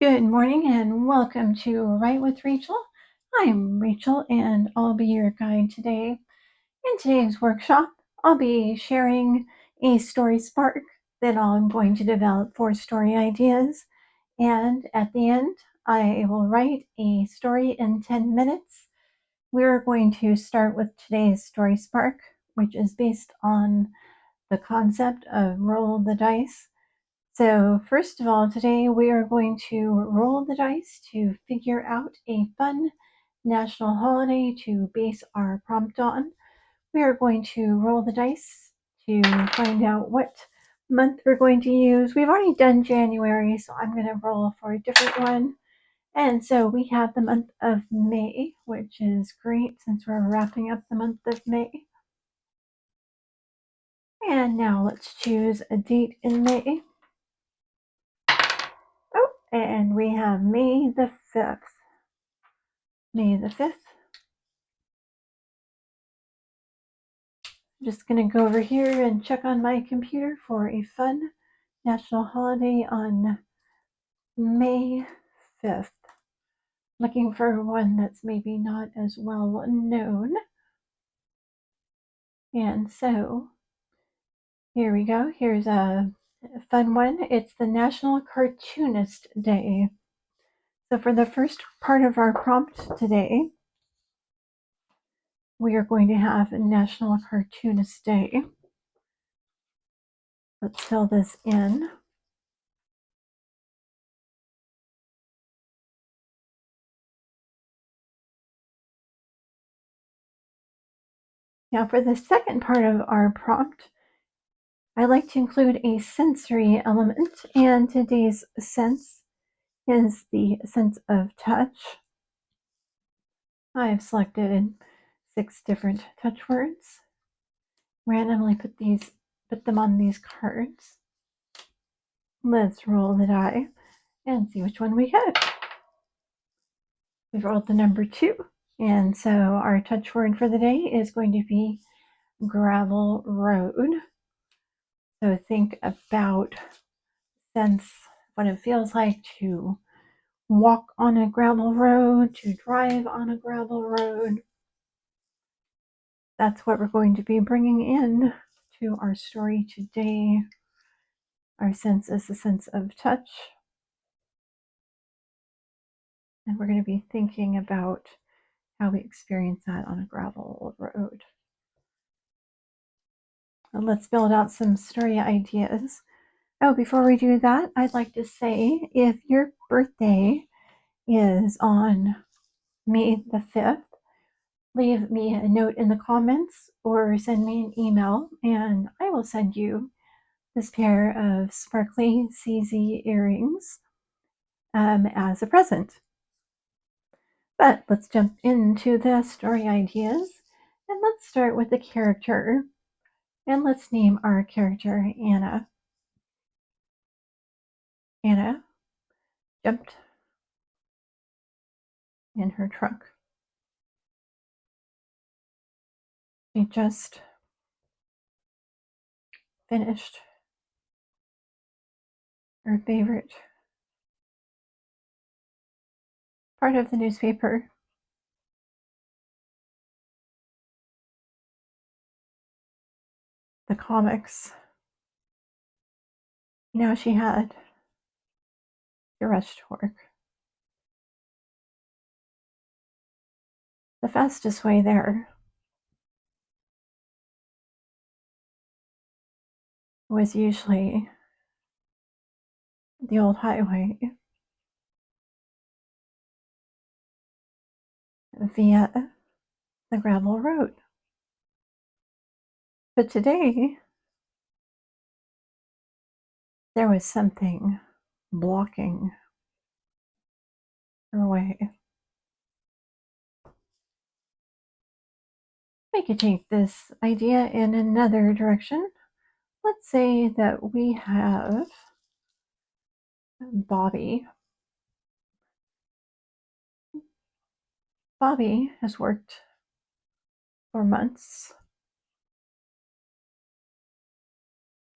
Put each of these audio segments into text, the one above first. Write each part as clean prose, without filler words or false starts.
Good morning and welcome to Write with Rachel. I'm Rachel and I'll be your guide today. In today's workshop, I'll be sharing a story spark that I'm going to develop for story ideas. And at the end, I will write a story in 10 minutes. We're going to start with today's story spark, which is based on the concept of roll the dice. So first of all, today we are going to roll the dice to figure out a fun national holiday to base our prompt on. We are going to roll the dice to find out what month we're going to use. We've already done January, so I'm going to roll for a different one. And so we have the month of May, which is great since we're wrapping up the month of May. And now let's choose a date in May. Oh, and we have May the 5th. May the 5th. I'm just going to go over here and check on my computer for a fun national holiday on May 5th. Looking for one that's maybe not as well known. And so here we go. Here's a fun one. It's the National Cartoonist Day. So for the first part of our prompt today, we are going to have a National Cartoonist Day. Let's fill this in. Now for the second part of our prompt, I like to include a sensory element, and today's sense is the sense of touch. I've selected 6 different touch words, randomly put them on these cards. Let's roll the die and see which one we get. We've rolled the number 2, and so our touch word for the day is going to be gravel road. So think about sense what it feels like to walk on a gravel road, to drive on a gravel road. That's what we're going to be bringing in to our story today. Our sense is the sense of touch. And we're going to be thinking about how we experience that on a gravel road. And let's build out some story ideas. Oh, before we do that, I'd like to say if your birthday is on May the 5th, leave me a note in the comments or send me an email and I will send you this pair of sparkly CZ earrings as a present. But let's jump into the story ideas and let's start with the character and let's name our character Anna. Anna jumped in her truck. She just finished her favorite part of the newspaper, the comics. Now she had to rush to work. The fastest way there was usually the old highway via the gravel road. But today, there was something blocking her way. We could take this idea in another direction. Let's say that we have Bobby. Bobby has worked for months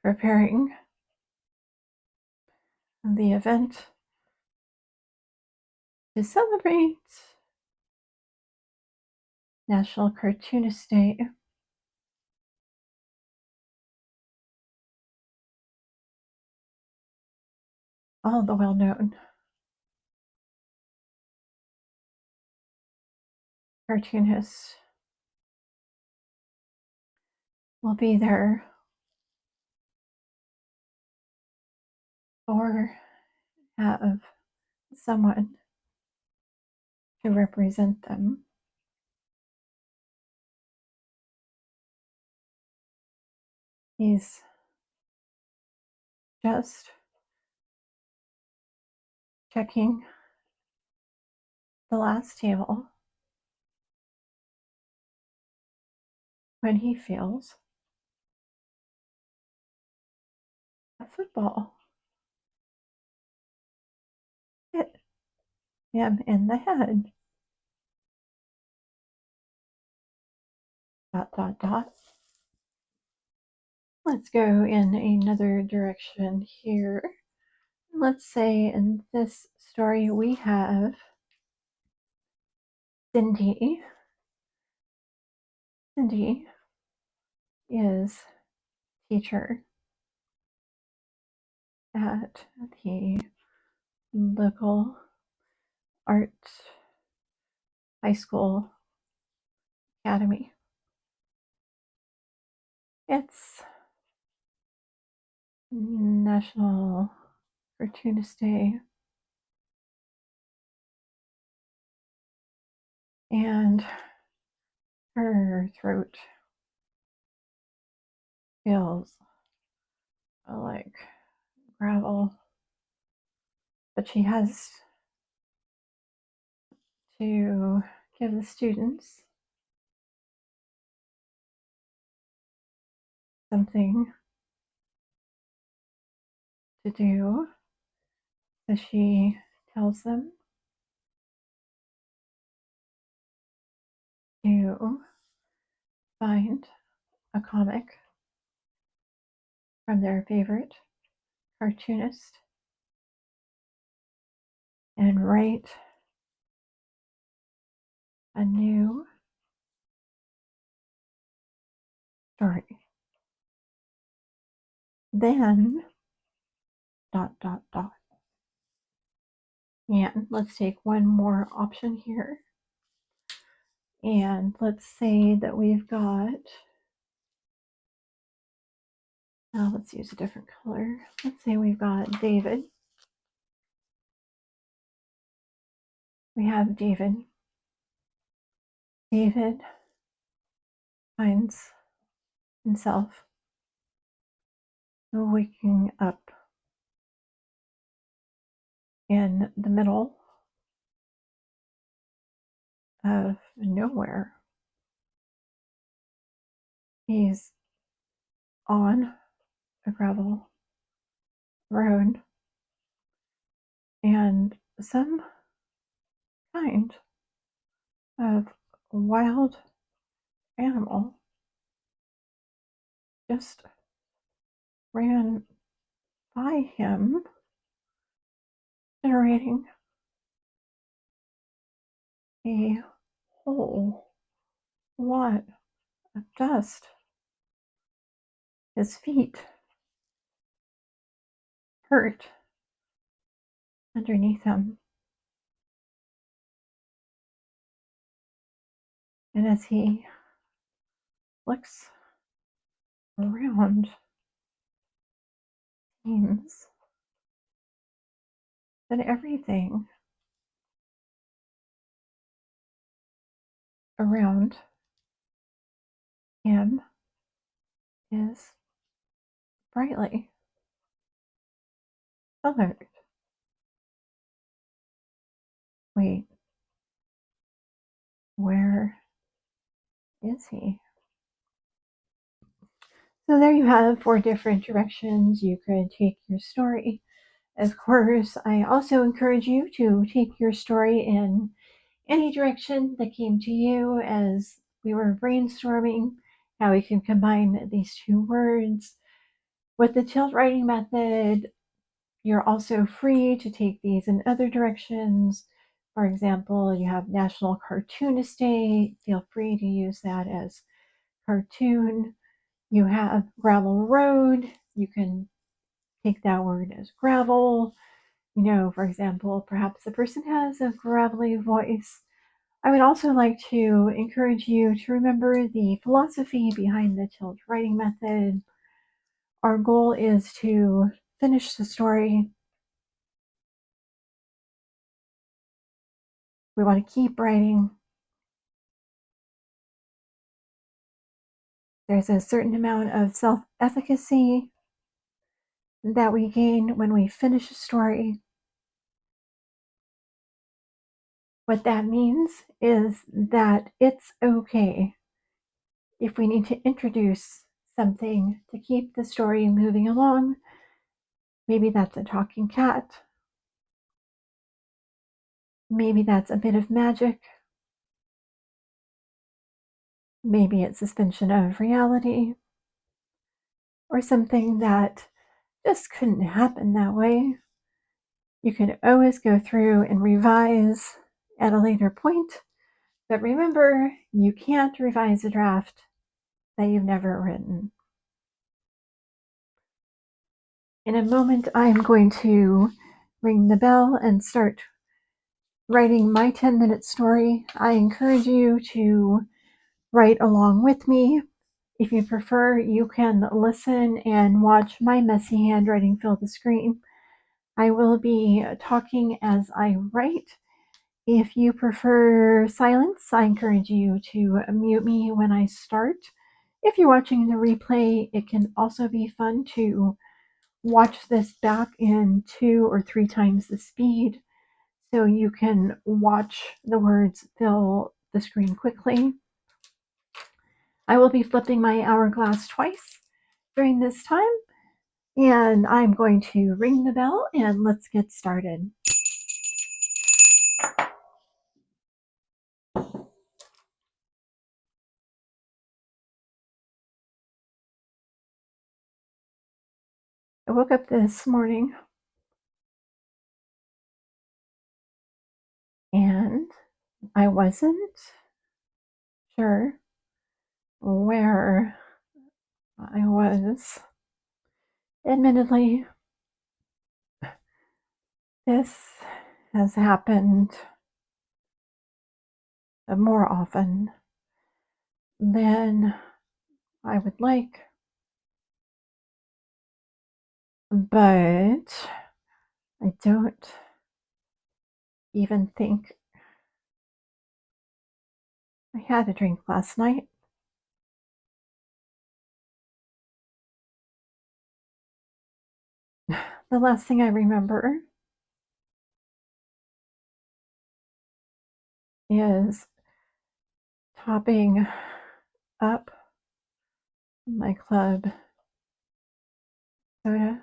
preparing the event to celebrate National Cartoonist Day. All the well-known cartoonists will be there or have someone to represent them. He's just checking the last table when he feels a football hit him in the head. Dot, dot, dot. Let's go in another direction here. Let's say in this story we have Cindy. Cindy is teacher at the local art high school academy. It's National Cartoonist Day, and her throat feels like gravel, but she has to give the students something to do. So she tells them to find a comic from their favorite cartoonist and write a new story. Then dot dot dot. And let's take one more option here. And let's say that we've got, let's use a different color. Let's say we've got David. We have David. David finds himself waking up in the middle of nowhere. He's on a gravel road, and some kind of wild animal just ran by him, generating a whole lot of dust. His feet hurt underneath him. And as he looks around, seems that everything around him is brightly colored. Wait, where is he? So there you have 4 different directions you could take your story. Of course, I also encourage you to take your story in any direction that came to you as we were brainstorming how we can combine these 2 words. With the tilt writing method, you're also free to take these in other directions, For example, you have National Cartoonist Day. Feel free to use that as cartoon. You have gravel road. You can take that word as gravel. For example, perhaps the person has a gravelly voice. I would also like to encourage you to remember the philosophy behind the tilt writing method. Our goal is to finish the story. We want to keep writing. There's a certain amount of self-efficacy that we gain when we finish a story. What that means is that it's okay if we need to introduce something to keep the story moving along. Maybe that's a talking cat. Maybe that's a bit of magic. Maybe it's suspension of reality, or something that just couldn't happen that way. You can always go through and revise at a later point, but remember, you can't revise a draft that you've never written. In a moment, I'm going to ring the bell and start writing my 10-minute story. I encourage you to write along with me. If you prefer, you can listen and watch my messy handwriting fill the screen. I will be talking as I write. If you prefer silence, I encourage you to mute me when I start. If you're watching the replay, it can also be fun to watch this back in 2 or 3 times the speed so you can watch the words fill the screen quickly. I will be flipping my hourglass twice during this time, and I'm going to ring the bell and let's get started. I woke up this morning and I wasn't sure where I was. Admittedly, this has happened more often than I would like, but I don't even think I had a drink last night. The last thing I remember is topping up my club soda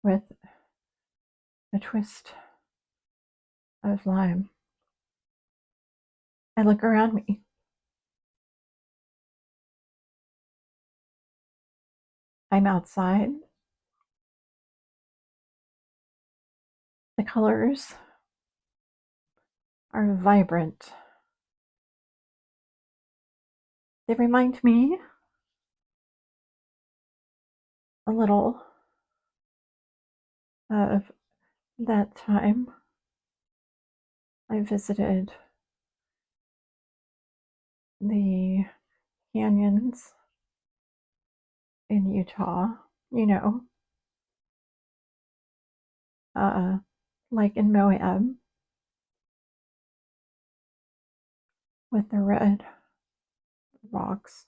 with a twist of lime. I look around me. I'm outside. The colors are vibrant. They remind me a little of that time I visited the canyons in Utah, you know, uh, like in Moab with the red rocks.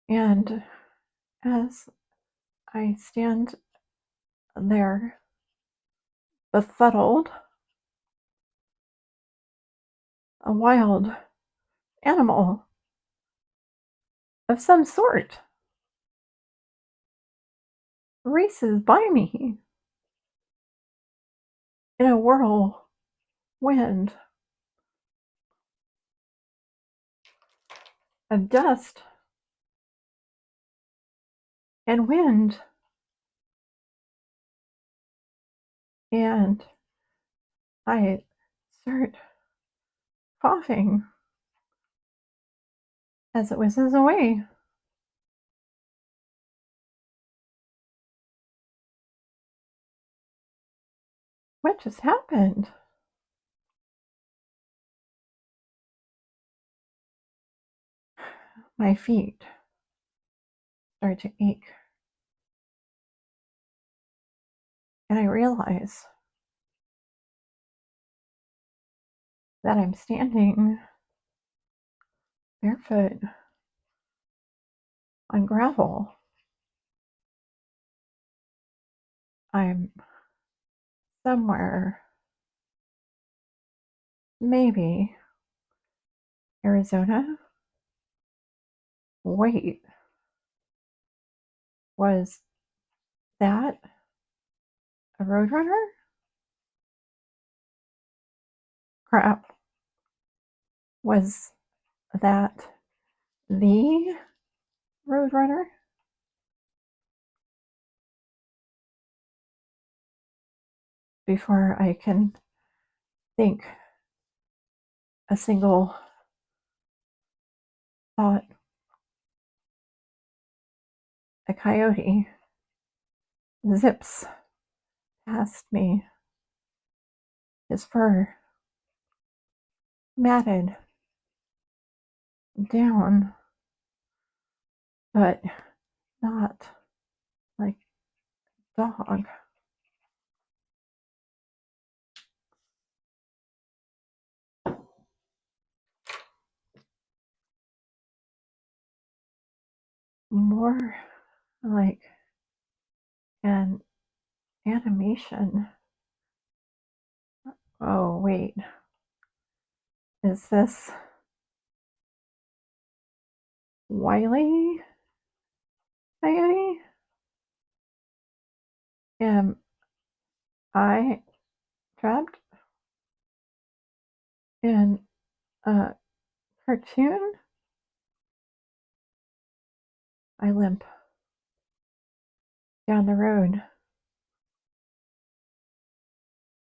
And as I stand there, befuddled, a wild animal of some sort races by me in a whirlwind of dust and wind and I start coughing as it whizzes away. What just happened? My feet start to ache, and I realize that I'm standing barefoot on gravel. I'm somewhere, maybe Arizona. Wait, was that a roadrunner? Crap. Was that the roadrunner? Before I can think a single thought, a coyote zips past me, his fur matted down, but not like dog. More like an animation. Oh, wait. Is this Wiley Coyote? Am I trapped in a cartoon? I limp down the road,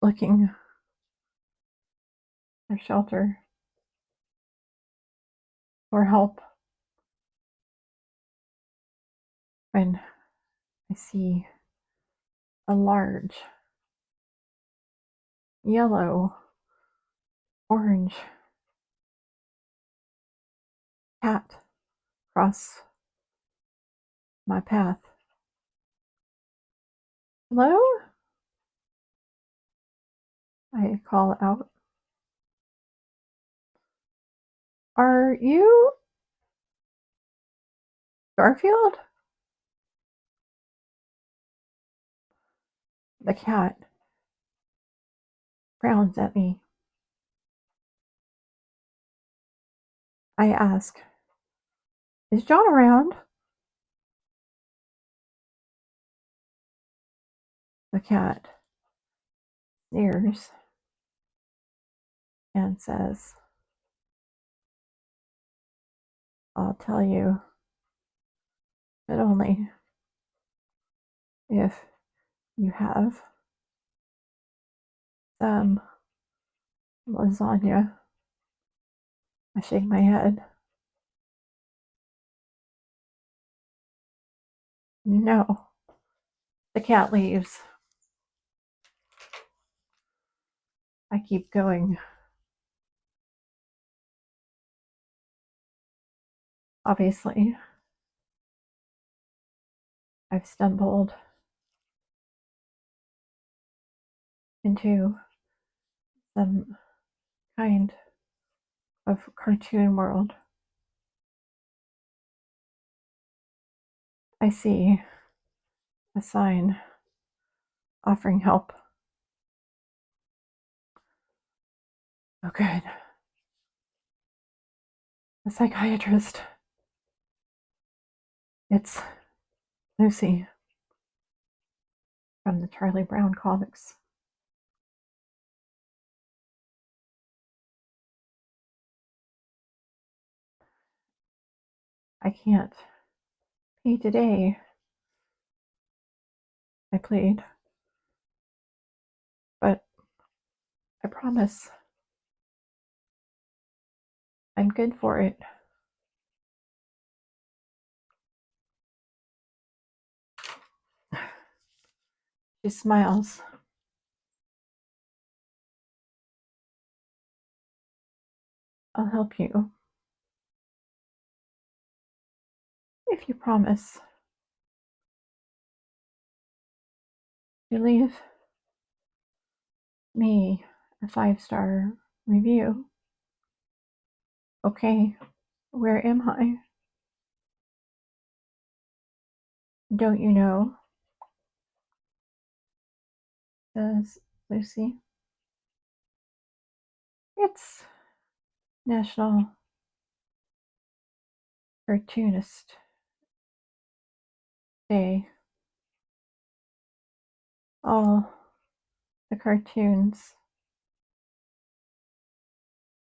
looking for shelter, for help, when I see a large yellow orange cat cross my path. Hello? I call out. Are you Garfield? The cat frowns at me. I ask, is John around? The cat sneers and says, I'll tell you, but only if you have some lasagna. I shake my head. No. The cat leaves. I keep going. Obviously, I've stumbled into some kind of cartoon world. I see a sign offering help. Oh, good. A psychiatrist. It's Lucy from the Charlie Brown comics. I can't pay today, I plead, but promise. I'm good for it. She smiles. I'll help you if you promise to leave me a 5-star review. Okay, where am I? Don't you know? Says Lucy. It's National Cartoonist Day. All the cartoons,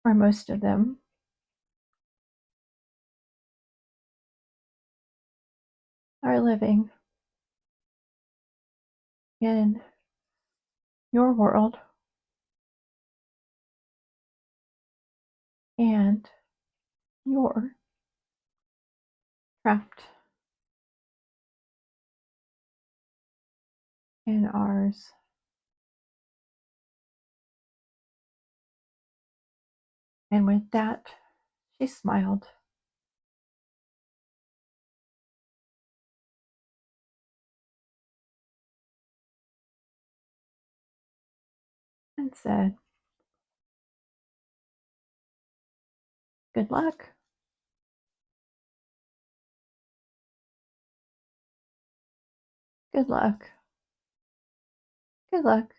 or most of them, are living in your world, and you're trapped in ours. And with that, she smiled and said, "Good luck." Good luck. Good luck,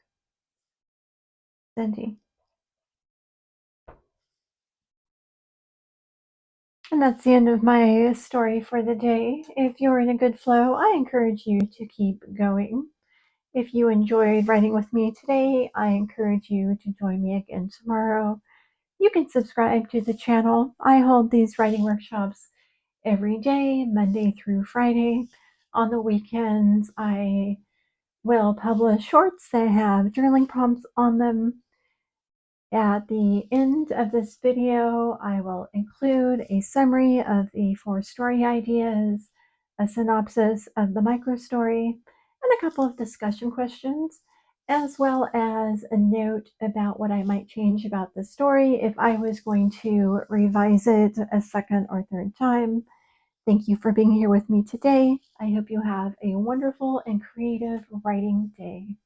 Cindy. And that's the end of my story for the day. If you're in a good flow, I encourage you to keep going. If you enjoyed writing with me today, I encourage you to join me again tomorrow. You can subscribe to the channel. I hold these writing workshops every day, Monday through Friday. On the weekends, I will publish shorts that have journaling prompts on them. At the end of this video, I will include a summary of the 4 story ideas, a synopsis of the microstory, and a couple of discussion questions, as well as a note about what I might change about the story if I was going to revise it a second or third time. Thank you for being here with me today. I hope you have a wonderful and creative writing day.